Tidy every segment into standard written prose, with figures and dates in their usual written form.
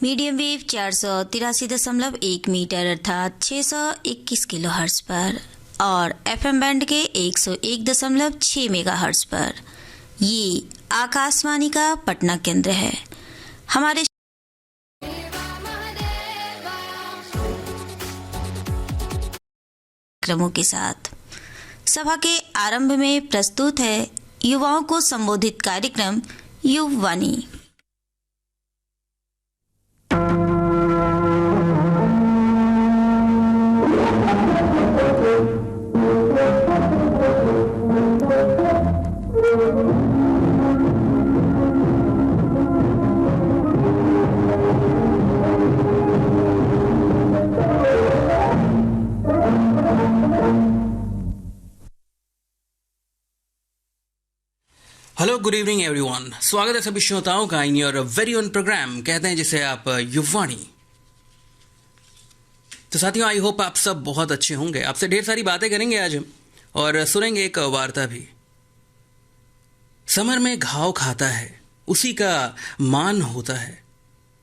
Medium wave 483.1 metre अर्थात 621 kilo hertz पर और एफएम बैंड के 101.6 मेगा हर्ट्ज पर। ये आकाशवाणी का पटना केंद्र है। हमारे कार्यक्रमों के साथ सभा के आरंभ में प्रस्तुत है युवाओं को संबोधित कार्यक्रम Yuvavani. Hello, good evening everyone. स्वागत है सभी श्रोताओं का in your very own program कहते हैं जिसे आप युववाणी। तो साथियों, आई होप आप सब बहुत अच्छे होंगे। आपसे ढेर सारी बातें करेंगे आज हम और सुनेंगे एक वार्ता भी। समर में घाव खाता है, उसी का मान होता है,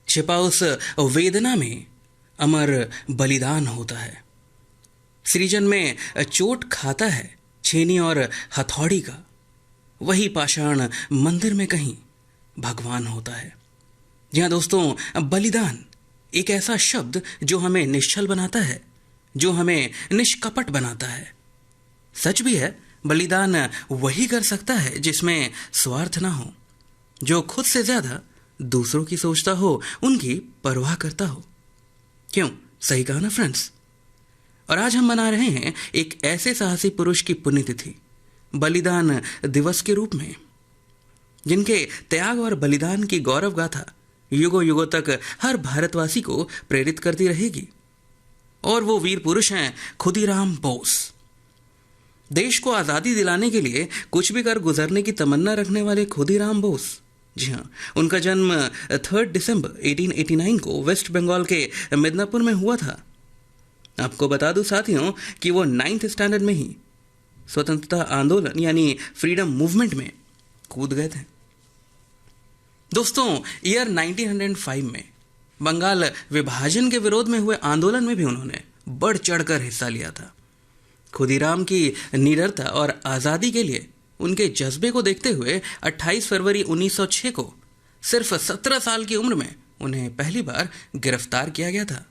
छिपा उस वेदना में अमर बलिदान होता है। सृजन में चोट खाता है छेनी और हथौड़ी का, वही पाषाण मंदिर में कहीं भगवान होता है। जी हाँ दोस्तों, बलिदान एक ऐसा शब्द जो हमें निश्चल बनाता है, जो हमें निष्कपट बनाता है। सच भी है, बलिदान वही कर सकता है जिसमें स्वार्थ ना हो, जो खुद से ज्यादा दूसरों की सोचता हो, उनकी परवाह करता हो। क्यों, सही कहा ना फ्रेंड्स। और आज हम मना रहे हैं एक ऐसे साहसी पुरुष की पुण्यतिथि, बलिदान दिवस के रूप में, जिनके त्याग और बलिदान की गौरव गाथा युगों युगों तक हर भारतवासी को प्रेरित करती रहेगी। और वो वीर पुरुष हैं खुदीराम बोस। देश को आजादी दिलाने के लिए कुछ भी कर गुजरने की तमन्ना रखने वाले खुदीराम बोस। जी हाँ, उनका जन्म 3 दिसंबर 1889 को वेस्ट बंगाल के मिदनापुर में हुआ था। आपको बता दूं साथियों कि वो 9th स्टैंडर्ड में ही स्वतंत्रता आंदोलन यानी फ्रीडम मूवमेंट में कूद गए थे। दोस्तों, ईयर 1905 में बंगाल विभाजन के विरोध में हुए आंदोलन में भी उन्होंने बढ़ चढ़कर हिस्सा लिया था। खुदीराम की निडरता और आज़ादी के लिए उनके जज्बे को देखते हुए 28 फरवरी 1906 को सिर्फ 17 साल की उम्र में उन्हें पहली बार गिरफ्तार किया गया था।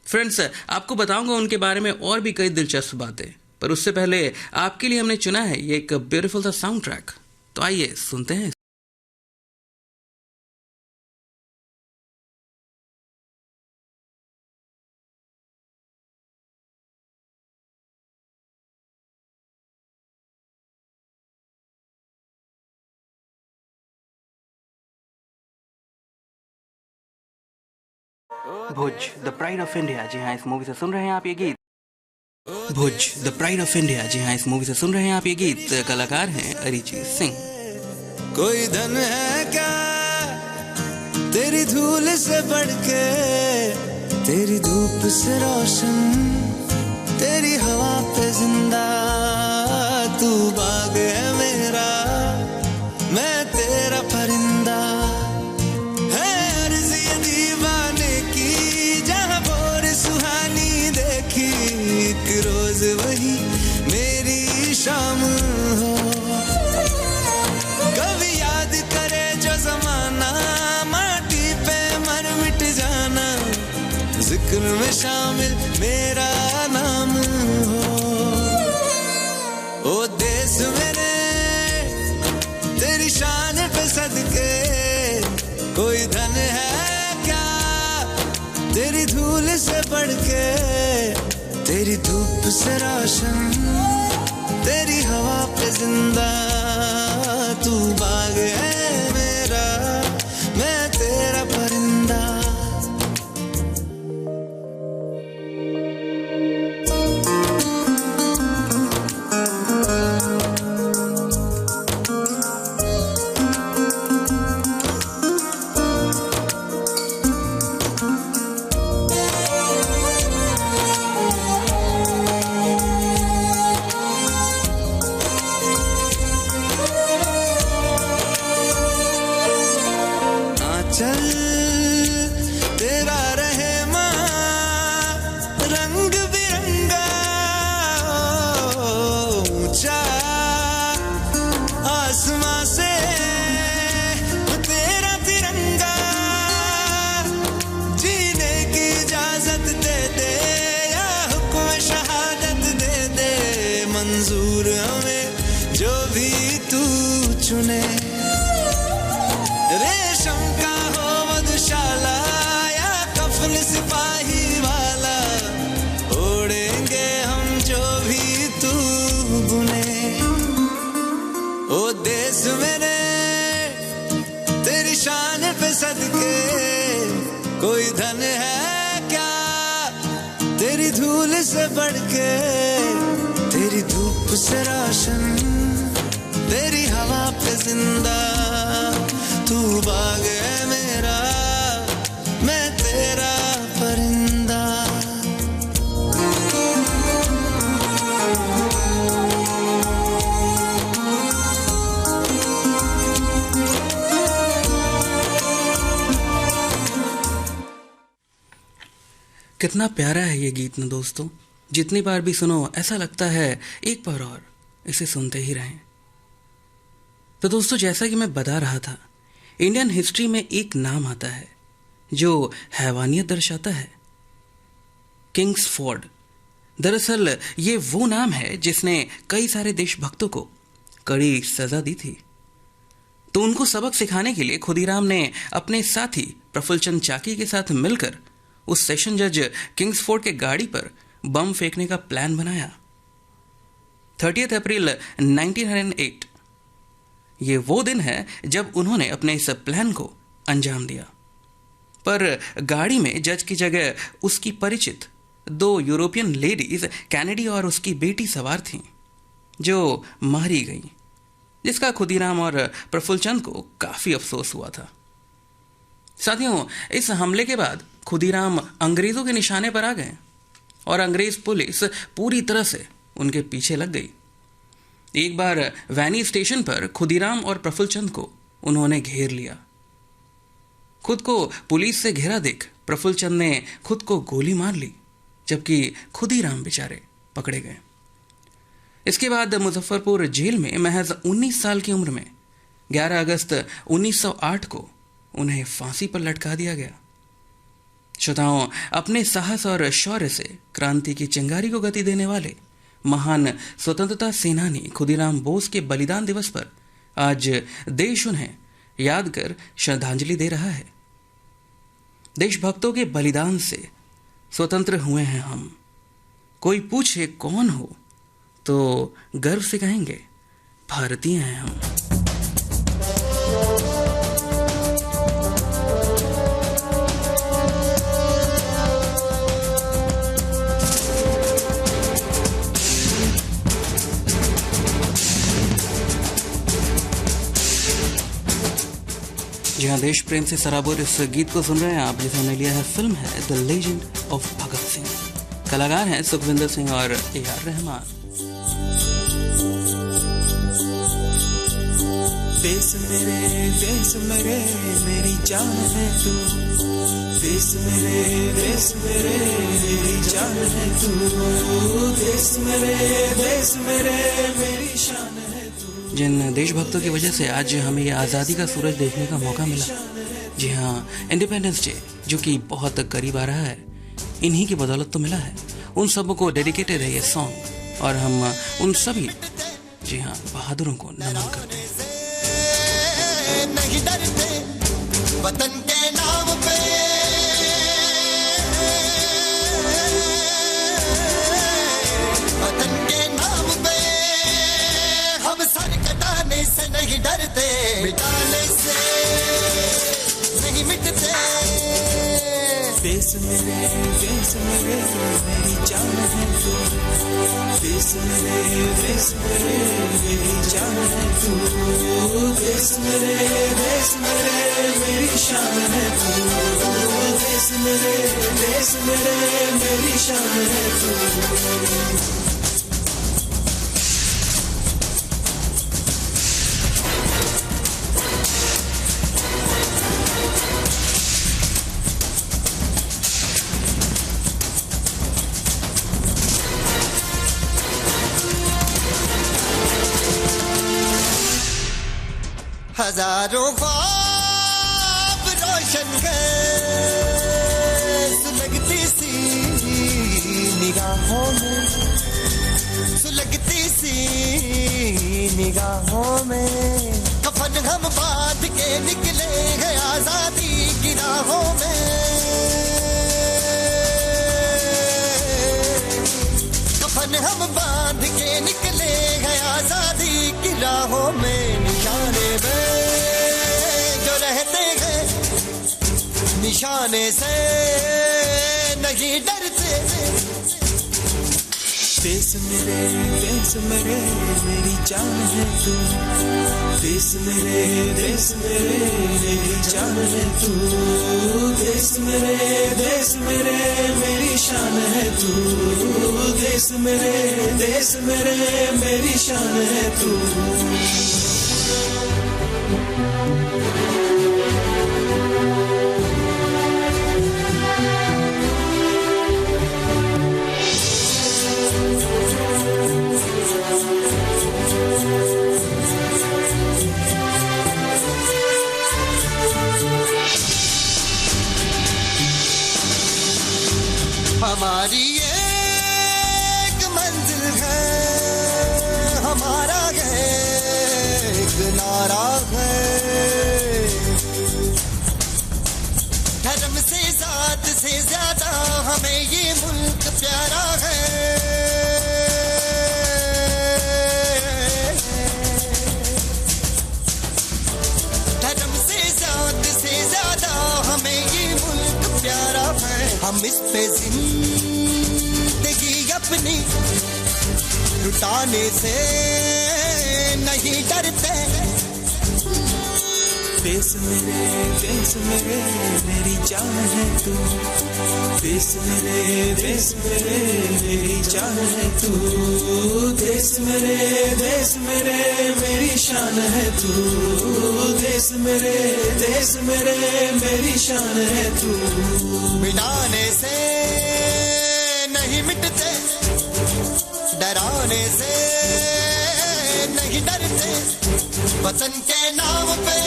फ्रेंड्स, आपको बताऊंगा उनके बारे में और भी कई दिलचस्प बातें, पर उससे पहले आपके लिए हमने चुना है ये एक ब्यूटीफुल सा साउंड ट्रैक। तो आइए सुनते हैं। भुज द प्राइड ऑफ इंडिया। जी हाँ, इस मूवी से सुन रहे हैं आप ये गीत। भुज द प्राइड ऑफ इंडिया। जी हाँ, इस मूवी से सुन रहे हैं आप ये गीत। कलाकार हैं अरिजीत सिंह। कोई धन है क्या तेरी धूल से बढ़ के, तेरी धूप से रोशन, तेरी हवा पे जिंदा, तू बाग है मेरा, मैं तेरा परिंदा। है अर्ज़ ये दीवाने की, जहाँ भोर सुहानी देखी, एक रोज वही मेरी शाम हो। कभी याद करे जो जमाना, माटी पे मर मिट जाना, जिक्र में शामिल मेरा नाम हो। ओ देश मेरे तेरी शान पे सदके, कोई धन है क्या तेरी धूल से बढ़ के, तेरी धूप से रोशन, तेरी हवा पे जिंदा, तू बाग है मेरा, मैं तेरा परिंदा। मंजूर हमें जो भी तू चुने, रेशम का हो मधुशाला या कफन सिपाही वाला, ओढ़ेंगे हम जो भी तू बुने। ओ देश मेरे तेरी शान पे सदके, कोई धन है क्या तेरी धूल से बढ़ के, तेरी धूप से रोशन, तेरी हवा पे जिंदा, तू बाग है मेरा, मैं तेरा परिंदा। कितना प्यारा है ये गीत ना दोस्तों, जितनी बार भी सुनो ऐसा लगता है एक बार और इसे सुनते ही रहें। तो दोस्तों, जैसा कि मैं बता रहा था, इंडियन हिस्ट्री में एक नाम आता है जो हैवानियत दर्शाता है, किंग्सफोर्ड। दरअसल ये वो नाम है जिसने कई सारे देशभक्तों को कड़ी सजा दी थी। तो उनको सबक सिखाने के लिए खुदीराम ने अपने साथी प्रफुल्ल चंद चाकी के साथ मिलकर उस सेशन जज किंग्सफोर्ड के गाड़ी पर बम फेंकने का प्लान बनाया। 30 अप्रैल 1908 ये वो दिन है जब उन्होंने अपने इस प्लान को अंजाम दिया। पर गाड़ी में जज की जगह उसकी परिचित 2 यूरोपियन लेडीज, कैनेडी और उसकी बेटी सवार थीं, जो मारी गईं, जिसका खुदीराम और प्रफुल्ल चंद को काफी अफसोस हुआ था। साथियों, इस हमले के बाद खुदीराम अंग्रेजों के निशाने पर आ गए और अंग्रेज पुलिस पूरी तरह से उनके पीछे लग गई। एक बार वैनी स्टेशन पर खुदीराम और प्रफुल्ल चंद को उन्होंने घेर लिया। खुद को पुलिस से घेरा देख प्रफुल्ल चंद ने खुद को गोली मार ली, जबकि खुदीराम बेचारे पकड़े गए। इसके बाद मुजफ्फरपुर जेल में महज 19 साल की उम्र में 11 अगस्त 1908 को उन्हें फांसी पर लटका दिया गया। श्रोताओं, अपने साहस और शौर्य से क्रांति की चिंगारी को गति देने वाले महान स्वतंत्रता सेनानी खुदीराम बोस के बलिदान दिवस पर आज देश उन्हें याद कर श्रद्धांजलि दे रहा है। देशभक्तों के बलिदान से स्वतंत्र हुए हैं हम। कोई पूछे कौन हो तो गर्व से कहेंगे भारतीय हैं हम। जी हाँ, देश प्रेम से सराबोर इस गीत को सुन रहे हैं आप, जिसे हमने लिया है, फिल्म है the legend of Bhagat Singh. कलाकार हैं सुखविंदर सिंह और ए.आर. रहमान। देश मेरे मेरी जान है तू, देश मेरे मेरी जान है तू, देश मेरे मेरी शान है तू। जिन देशभक्तों की वजह से आज हमें ये आज़ादी का सूरज देखने का मौका मिला, जी हाँ, इंडिपेंडेंस डे जो कि बहुत करीब आ रहा है, इन्हीं की बदौलत तो मिला है। उन सबको डेडिकेटेड है ये सॉन्ग और हम उन सभी, जी हाँ, बहादुरों को नमन करते हैं। नहीं डरते वतन के नाम पे, वतन के नाम पे हम सर कटाने से नहीं डरते, मिटाने से नहीं मिटते। देश मेरे मेरी जान है तू, देश मेरे मेरी जान है तू, देश मेरे मेरी शान है तू, देश मेरे मेरी शान है तू। हजारों ख्वाब रोशन कर सुलगती सी निगाहों में, सुलगती सी निगाहों में, कफन हम बांध के निकले हैं आजादी की राहों में, कफन हम बांध के निकले हैं आजादी की राहों में, निशाने में जो रहते हैं निशाने से नहीं डरते। देश मेरे मेरी जान है तू, देश मेरे मेरी जान है तू, देश मेरे मेरी शान है तू, देश मेरे मेरी शान है तू। हमारी एक मंजिल है, हमारा एक नारा है, धर्म से जात से ज्यादा हमें ये मुल्क प्यारा है, धर्म से जात से ज्यादा हमें ये मुल्क प्यारा है। हम इस पे जिंदगी अपनी लुटाने से नहीं डरते। देश मेरे मेरी जान है तू, देश मेरे मेरी जान है तू, देश मेरे मेरी शान है तू, देश मेरे मेरी शान है तू। मिटाने से नहीं मिटते, डराने से नहीं डरते, वतन के नाम पे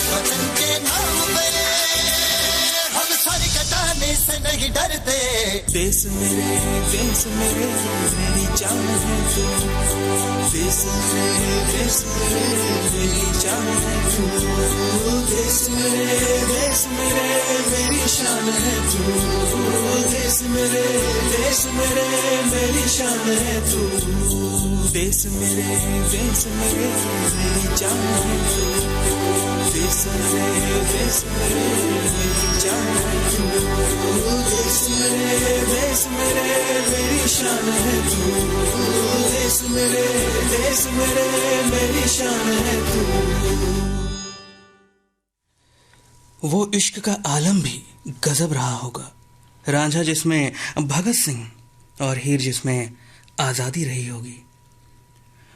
वतन के नाम पे हम सर कटाने से नहीं डरते। देश मेरे मेरी जान है तू, देश मेरे मेरी जान है तू, देश मेरे मेरी शान है तू, देश मेरे मेरी शान है तू, देश मेरे मेरी जान है तू, देश मेरे मेरी जान है तू, देश मेरे मेरी शान है तू, देश मेरे मेरी शान है तू। वो इश्क का आलम भी गजब रहा होगा, रांझा जिसमें भगत सिंह और हीर जिसमें आज़ादी रही होगी।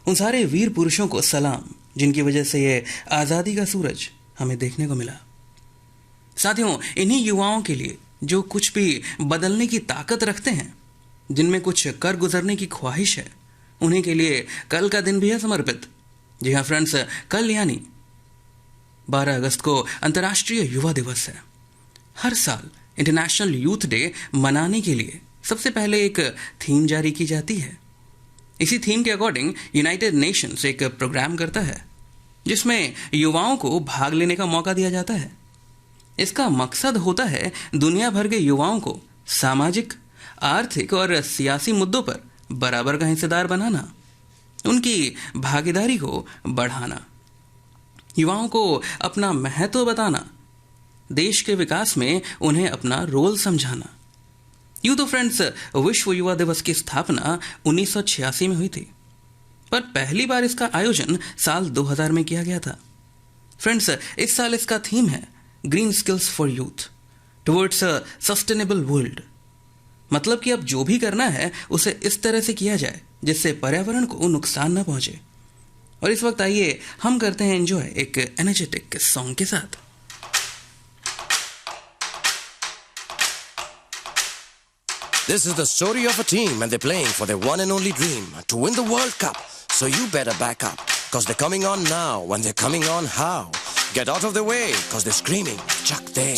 उन सारे वीर पुरुषों को सलाम जिनकी वजह से ये आज़ादी का सूरज हमें देखने को मिला। साथियों, इन्हीं युवाओं के लिए जो कुछ भी बदलने की ताकत रखते हैं, जिनमें कुछ कर गुजरने की ख्वाहिश है, उन्हीं के लिए कल का दिन भी है समर्पित। जी हाँ फ्रेंड्स, कल यानी 12 अगस्त को अंतर्राष्ट्रीय युवा दिवस है। हर साल इंटरनेशनल यूथ डे मनाने के लिए सबसे पहले एक थीम जारी की जाती है। इसी थीम के अकॉर्डिंग यूनाइटेड नेशंस एक प्रोग्राम करता है जिसमें युवाओं को भाग लेने का मौका दिया जाता है। इसका मकसद होता है दुनिया भर के युवाओं को सामाजिक, आर्थिक और सियासी मुद्दों पर बराबर का हिस्सेदार बनाना, उनकी भागीदारी को बढ़ाना, युवाओं को अपना महत्व बताना, देश के विकास में उन्हें अपना रोल समझाना। यूं तो फ्रेंड्स, विश्व युवा दिवस की स्थापना 1986 में हुई थी, पर पहली बार इसका आयोजन साल 2000 में किया गया था। फ्रेंड्स, इस साल इसका थीम है green skills for youth towards a sustainable world. मतलब कि अब जो भी करना है उसे इस तरह से किया जाए जिससे पर्यावरण को नुकसान न पहुंचे। और इस वक्त आइए हम करते हैं एंजॉय एक एनर्जेटिक सॉन्ग के साथ। This is the story of a team and they're playing for their one and only dream to win the World Cup. So you better back up, cause they're coming on now. When they're coming on, how? Get out of the way, cause they're screaming, Chak De.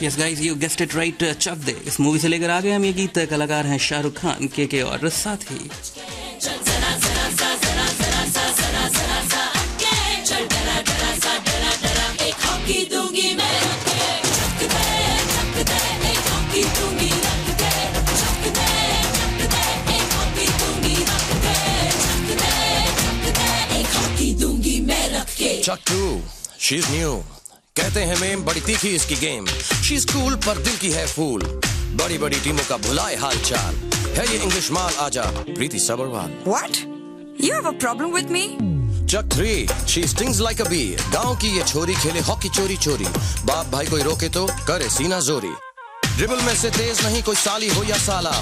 Yes guys, you guessed it right, Chak De. इस movie से लेकर आ गए हम ये गीत। कलाकार हैं शाहरुख खान, के और साथ ही Chuck 2, she's new. कहते हैं मेम बड़ी तीखी इसकी गेम। She's cool पर दिल की है फूल। बड़ी बड़ी टीमों का भुलाए हाल चाल। है ये इंग्लिश माल आजा प्रीति Sabharwal. What? You have a problem with me? Chuck 3, she stings like a bee. गांव की ये छोरी खेले हॉकी चोरी चोरी। बाप भाई कोई रोके तो करे सीना जोरी। ड्रिबल में से तेज नहीं कोई साली हो या साला।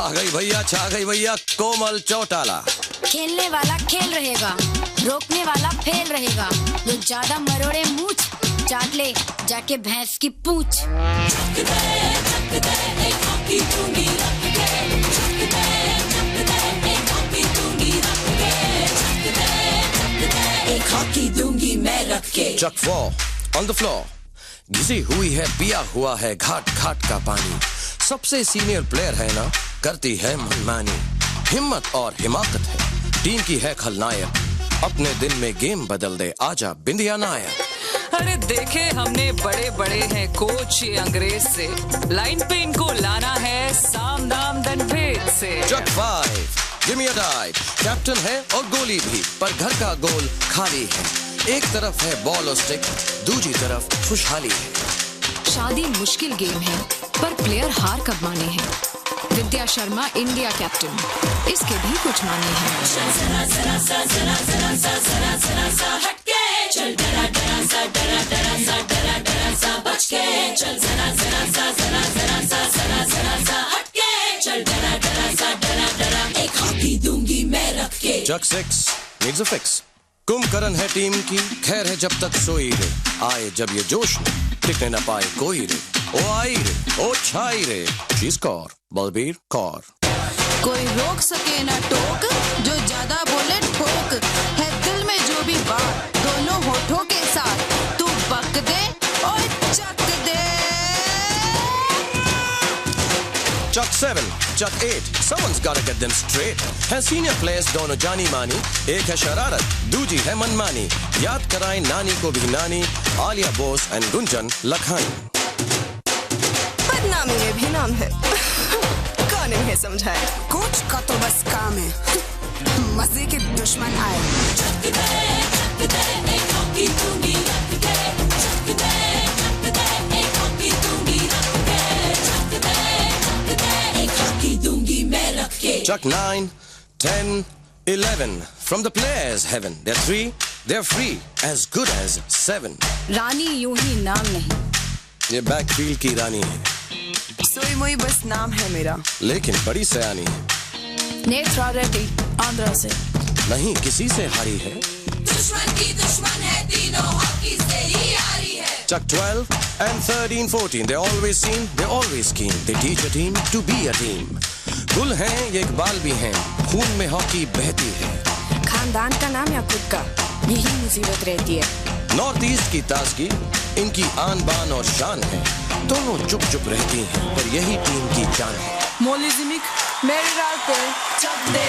आ गई भैया, छा गई भैया, कोमल चौटाला। खेलने वाला खेल रहेगा, रोकने वाला फेल रहेगा। जो ज्यादा मरोड़े मूछ, चाट ले जाके भैंस की पूंछ। Chuck 4, on the floor. घिसी हुई है, पिया हुआ है घाट घाट का पानी। सबसे सीनियर प्लेयर है ना, करती है मनमानी। हिम्मत और हिमाकत है, टीम की है खलनायक। अपने दिन में गेम बदल दे, आजा बिंदिया नायक। अरे देखे हमने बड़े बड़े हैं कोच ये अंग्रेज से। लाइन पे इनको लाना है साम दाम दंड भेद से। Chuck 5, give me a dive. Captain है और गोली भी, पर घर का गोल खाली है। एक तरफ है बॉल और स्टिक, दूसरी तरफ खुशहाली है। शादी मुश्किल गेम है, पर प्लेयर हार कब माने हैं। विद्या शर्मा इंडिया कैप्टन, इसके भी कुछ माने हैं। Chuck 6, needs a fix. Kumbhakarna है टीम की, खैर है जब तक सोई रे। आए जब ये जोश में, टिकने न पाए कोई रे। ओ आई रे, ओ छाई रे, शी स्कोर, बलबीर कौर। कोई रोक सके ना टोक, जो ज्यादा बोले ठोक। है दिल में जो भी बात, दोनों होठों के साथ। तू बक दे और चक दे। Chuck 7, Chuck 8, someone's gotta get them straight. है सीनियर प्लेयर्स दोनों जानी मानी। एक है शरारत, दूजी है मनमानी। याद कराएं नानी को भी नानी, आलिया बोस एंड गुंजन लखानी। बदनामी में भी नाम है। कौन इन्हें समझाए? कोच का तो बस काम है, मजे के दुश्मन आए। Chuck 9, 10, 11, from the players' heaven. They're 3, they're free, as good as 7. रानी यूं ही नाम नहीं, ये बैकफील्ड की रानी है, सोई मोई बस नाम है मेरा। लेकिन बड़ी सयानी है। नेत्रा रेड्डी आंध्रा से। नहीं किसी से हारी है। दुश्मन की दुश्मन है, तीनों हॉकी से ही हारी है। Chuck 12 and 13, 14, they're always seen, they're always keen. They teach a team to be a team. गुल हैं ये इकबाल भी हैं, खून में हॉकी बहती है। खानदान का नाम या खुद का, यही मुसीबत रहती है। नॉर्थ ईस्ट की ताजगी इनकी आन बान और शान है। दोनों चुप चुप रहती हैं, पर यही टीम की जान है। मोलिजिमिक मेरे रात पे चक दे।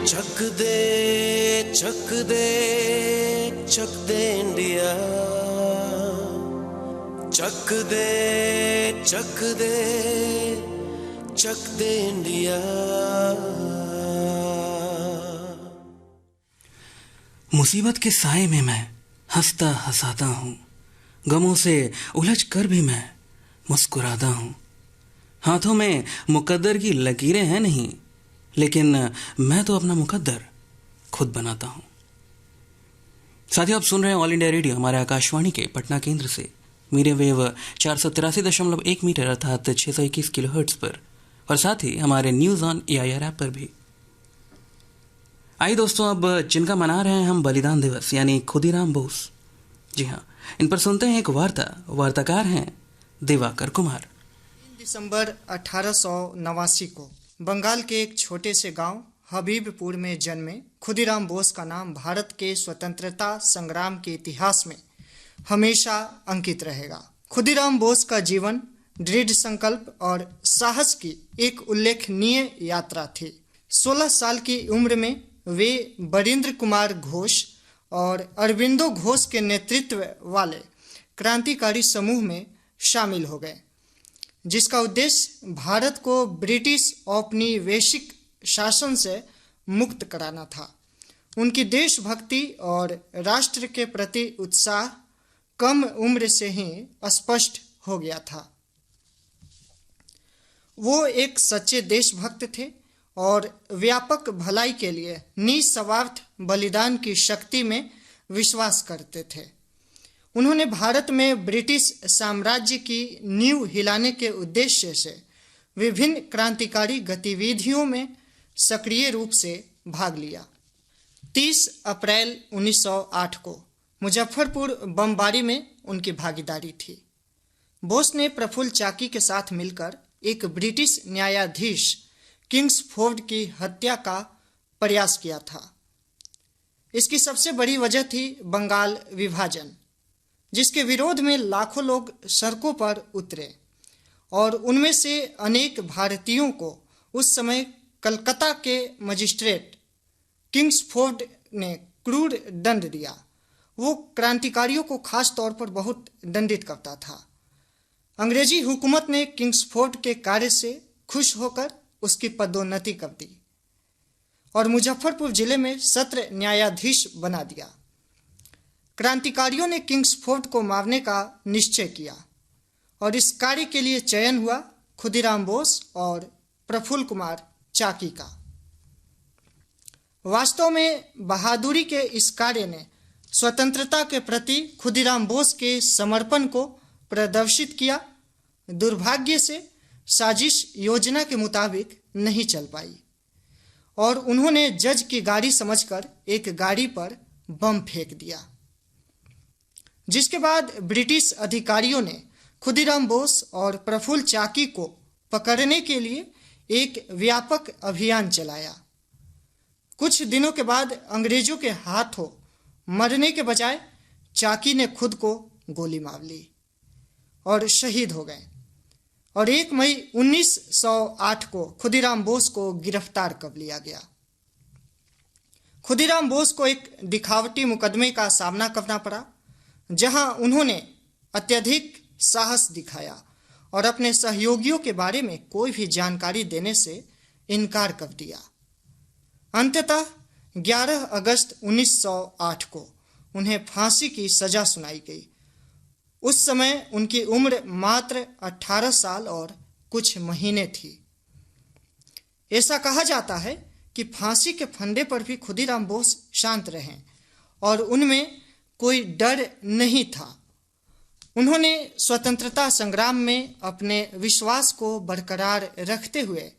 चक दे चक दे चक दे इंडिया, चक दे चक दे चक दे इंडिया। मुसीबत के साए में मैं हंसता हंसाता हूँ, गमों से उलझ कर भी मैं मुस्कुराता हूँ। हाथों में मुकद्दर की लकीरें हैं नहीं, लेकिन मैं तो अपना मुकद्दर खुद बनाता हूँ। साथियों, आप सुन रहे हैं ऑल इंडिया रेडियो हमारे आकाशवाणी के पटना केंद्र से मीडियम वेव 483.1 मीटर अर्थात 621 किलोहर्ट्ज पर, और साथ ही हमारे न्यूज ऑन AIR ऐप पर भी। आइए दोस्तों, अब जिनका मना रहे हैं हम बलिदान दिवस यानी खुदीराम बोस, जी हाँ, इन पर सुनते हैं एक वार्ताकार हैं दिवाकर कुमार। 3 दिसंबर 1889 को बंगाल के एक छोटे से गांव हबीबपुर में जन्मे खुदीराम बोस का नाम भारत के स्वतंत्रता संग्राम के इतिहास में हमेशा अंकित रहेगा। खुदीराम बोस का जीवन दृढ़ संकल्प और साहस की एक उल्लेखनीय यात्रा थी। 16 साल की उम्र में वे बरिंद्र कुमार घोष और अरविंदो घोष के नेतृत्व वाले क्रांतिकारी समूह में शामिल हो गए, जिसका उद्देश्य भारत को ब्रिटिश औपनिवेशिक शासन से मुक्त कराना था। उनकी देशभक्ति और राष्ट्र के प्रति उत्साह कम उम्र से ही स्पष्ट हो गया था। वो एक सच्चे देशभक्त थे और व्यापक भलाई के लिए निस्वार्थ बलिदान की शक्ति में विश्वास करते थे। उन्होंने भारत में ब्रिटिश साम्राज्य की नींव हिलाने के उद्देश्य से विभिन्न क्रांतिकारी गतिविधियों में सक्रिय रूप से भाग लिया। 30 अप्रैल 1908 को मुजफ्फरपुर बमबारी में उनकी भागीदारी थी। बोस ने प्रफुल्ल चाकी के साथ मिलकर एक ब्रिटिश न्यायाधीश किंग्सफोर्ड की हत्या का प्रयास किया था। इसकी सबसे बड़ी वजह थी बंगाल विभाजन, जिसके विरोध में लाखों लोग सड़कों पर उतरे और उनमें से अनेक भारतीयों को उस समय कलकत्ता के मजिस्ट्रेट किंग्सफोर्ड ने क्रूर दंड दिया। वो क्रांतिकारियों को खास तौर पर बहुत दंडित करता था। अंग्रेजी हुकूमत ने किंग्सफोर्ड के कार्य से खुश होकर उसकी पदोन्नति कर दी और मुजफ्फरपुर जिले में सत्र न्यायाधीश बना दिया। क्रांतिकारियों ने किंग्सफोर्ड को मारने का निश्चय किया और इस कार्य के लिए चयन हुआ खुदीराम बोस और प्रफुल्ल कुमार चाकी का। वास्तव में बहादुरी के इस कार्य ने स्वतंत्रता के प्रति खुदीराम बोस के समर्पण को प्रदर्शित किया। दुर्भाग्य से साजिश योजना के मुताबिक नहीं चल पाई और उन्होंने जज की गाड़ी समझकर एक गाड़ी पर बम फेंक दिया, जिसके बाद ब्रिटिश अधिकारियों ने खुदीराम बोस और प्रफुल्ल चाकी को पकड़ने के लिए एक व्यापक अभियान चलाया। कुछ दिनों के बाद अंग्रेजों के हाथों मरने के बजाय चाकी ने खुद को गोली मार ली और शहीद हो गए और 1 मई 1908 को खुदीराम बोस को गिरफ्तार कर लिया गया। खुदीराम बोस को एक दिखावटी मुकदमे का सामना करना पड़ा, जहां उन्होंने अत्यधिक साहस दिखाया और अपने सहयोगियों के बारे में कोई भी जानकारी देने से इनकार कर दिया। अंततः 11 अगस्त 1908 को उन्हें फांसी की सजा सुनाई गई। उस समय उनकी उम्र मात्र 18 साल और कुछ महीने थी। ऐसा कहा जाता है कि फांसी के फंदे पर भी खुदीराम बोस शांत रहे और उनमें कोई डर नहीं था। उन्होंने स्वतंत्रता संग्राम में अपने विश्वास को बरकरार रखते हुए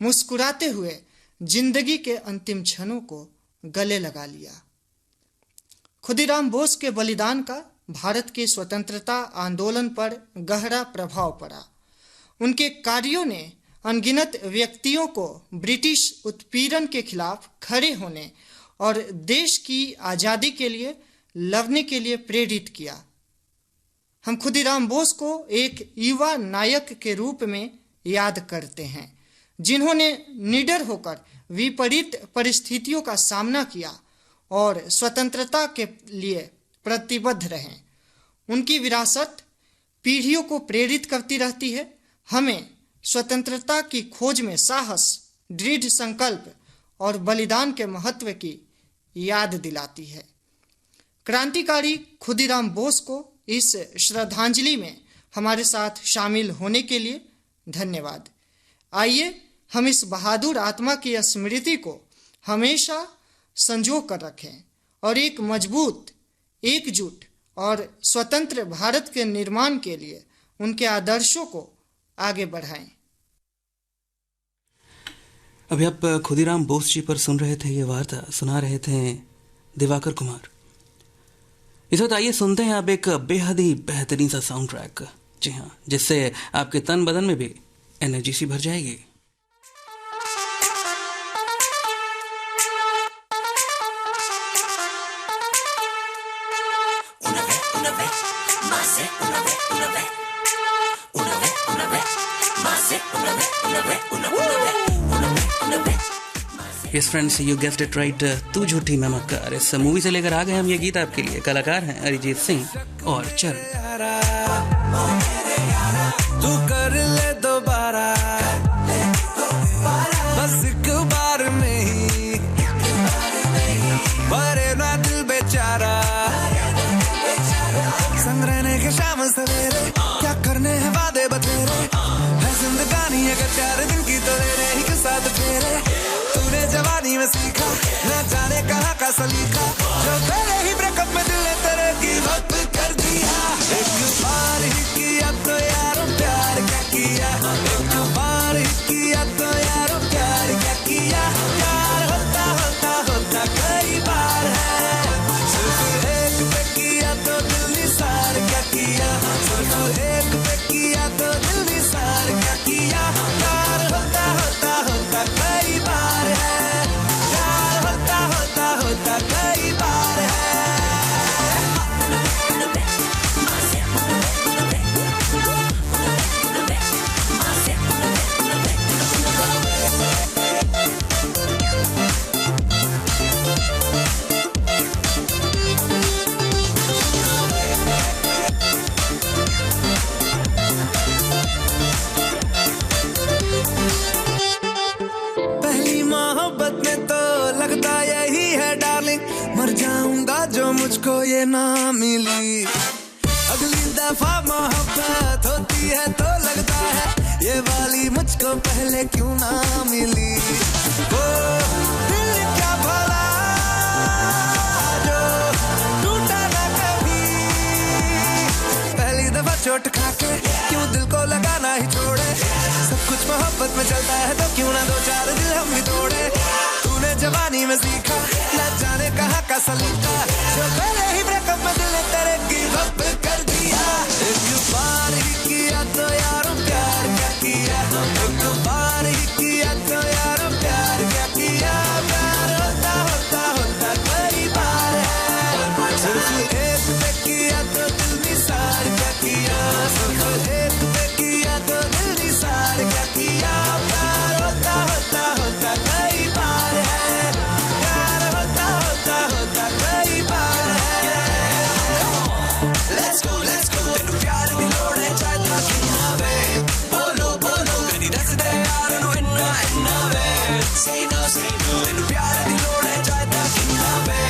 मुस्कुराते हुए जिंदगी के अंतिम क्षणों को गले लगा लिया। खुदीराम बोस के बलिदान का भारत के स्वतंत्रता आंदोलन पर गहरा प्रभाव पड़ा। उनके कार्यों ने अनगिनत व्यक्तियों को ब्रिटिश उत्पीड़न के खिलाफ खड़े होने और देश की आज़ादी के लिए लड़ने के लिए प्रेरित किया। हम खुदीराम बोस को एक युवा नायक के रूप में याद करते हैं, जिन्होंने निडर होकर विपरीत परिस्थितियों का सामना किया और स्वतंत्रता के लिए प्रतिबद्ध रहें। उनकी विरासत पीढ़ियों को प्रेरित करती रहती है, हमें स्वतंत्रता की खोज में साहस, दृढ़ संकल्प और बलिदान के महत्व की याद दिलाती है। क्रांतिकारी खुदीराम बोस को इस श्रद्धांजलि में हमारे साथ शामिल होने के लिए धन्यवाद। आइए हम इस बहादुर आत्मा की स्मृति को हमेशा संजो कर रखें और एक मजबूत, एकजुट और स्वतंत्र भारत के निर्माण के लिए उनके आदर्शों को आगे बढ़ाएं। अभी आप खुदीराम बोस जी पर सुन रहे थे, ये वार्ता सुना रहे थे दिवाकर कुमार। इस वक्त आइए सुनते हैं आप एक बेहद ही बेहतरीन सा साउंड ट्रैक, जी हाँ, जिससे आपके तन बदन में भी एनर्जी सी भर जाएगी। Yes friends, you guessed it right, तू झूठी मैं मक्कार। इस मूवी से लेकर आ गए हम ये गीत आपके लिए। कलाकार हैं अरिजीत सिंह और चरण। तू कर ले दोबारा, बस एक बार में ही, भरे ना दिल बेचारा। संग रहने के शाम सवेरे, क्या करने हैं वादे बतेरे, है जिंदगानी अगर 4 दिन की तो ले रहे ही साथ फेरे। तूने जवानी में सीखा, न जाने कहाँ का सलीका, जो पहले ही ब्रेकअप में दिल ने तेरे गिव अप कर दिया। एक बार ही किया तो यार प्यार क्या किया, एक बार ही किया तो यार प्यार क्या किया। प्यार होता होता होता कई बार है, सिर्फ एक पे किया तो दिल निसार क्या किया, सिर्फ एक पे किया तो दिल निसार क्या किया। प्यार होता होता होता कई बार है, प्यार होता होता होता कई बार है। पहली मोहब्बत में तो लगता यही है डार्लिंग, मर जाऊंगा जो मुझको ये ना मिली। अगली दफा मोहब्बत होती है तो लगता है ये वाली मुझको पहले क्यों ना मिली। वो दिल क्या भला जो टूटा ना कभी, पहली दफा चोट खा के क्यों दिल को लगाना ही छोड़े। सब कुछ मोहब्बत में चलता है तो क्यों ना 2-4 दिल हम भी तोड़े। तूने जवानी में सीखा, न जाने कहाँ का सलीका, जो पहले ही ब्रेकअप में दिल ने तेरे गिव अप कर दिया। एक बार ही किया तो यार प्यार क्या किया, एक बार ही किया तो यार प्यार क्या किया। प्यार होता होता होता कई बार है, सिर्फ एक पे किया तो दिल निसार क्या किया, सिर्फ एक पे किया तो दिल निसार क्या किया। प्यार होता होता होता कई बार है, प्यार होता होता होता कई बार है। Let's go तेनू प्यार दी लोड़ है चाहता किया वे, बोलो बोलो कदी दस दे यार नू इन्ना इन्ना वे। Say no तेनू प्यार दी लोड़ है चाहता किया वे,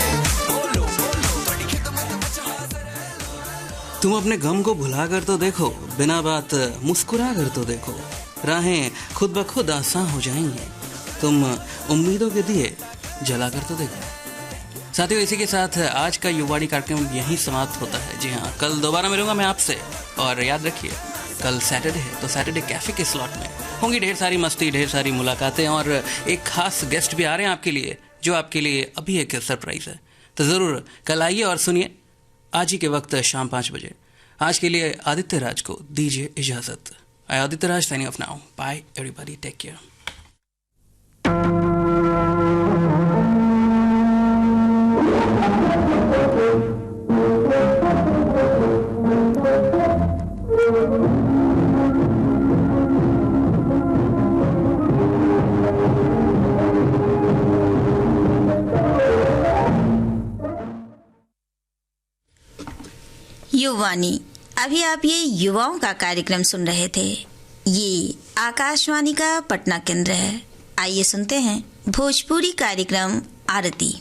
बोलो बोलो बड़ी खिदमत में बचा हाजिर है। तुम अपने गम को भुला कर तो देखो, बिना बात मुस्कुरा कर तो देखो, राहें खुद ब खुद आसान हो जाएंगी, तुम उम्मीदों के दिए जला कर तो देखो। साथियों, इसी के साथ आज का युवाड़ी कार्यक्रम यहीं समाप्त होता है। जी हाँ, कल दोबारा मिलूंगा मैं आपसे, और याद रखिए कल सैटरडे है तो सैटरडे कैफे के स्लॉट में होंगी ढेर सारी मस्ती, ढेर सारी मुलाकातें, और एक खास गेस्ट भी आ रहे हैं आपके लिए, जो आपके लिए अभी एक सरप्राइज है। तो ज़रूर कल आइए और सुनिए आज ही के वक्त शाम 5 बजे। आज के लिए आदित्य राज को दीजिए इजाज़त। I Aditya Raj signing off now. Bye everybody, take care. Yuvani, अभी आप ये युवाओं का कार्यक्रम सुन रहे थे। ये आकाशवाणी का पटना केंद्र है। आइए सुनते हैं भोजपुरी कार्यक्रम आरती।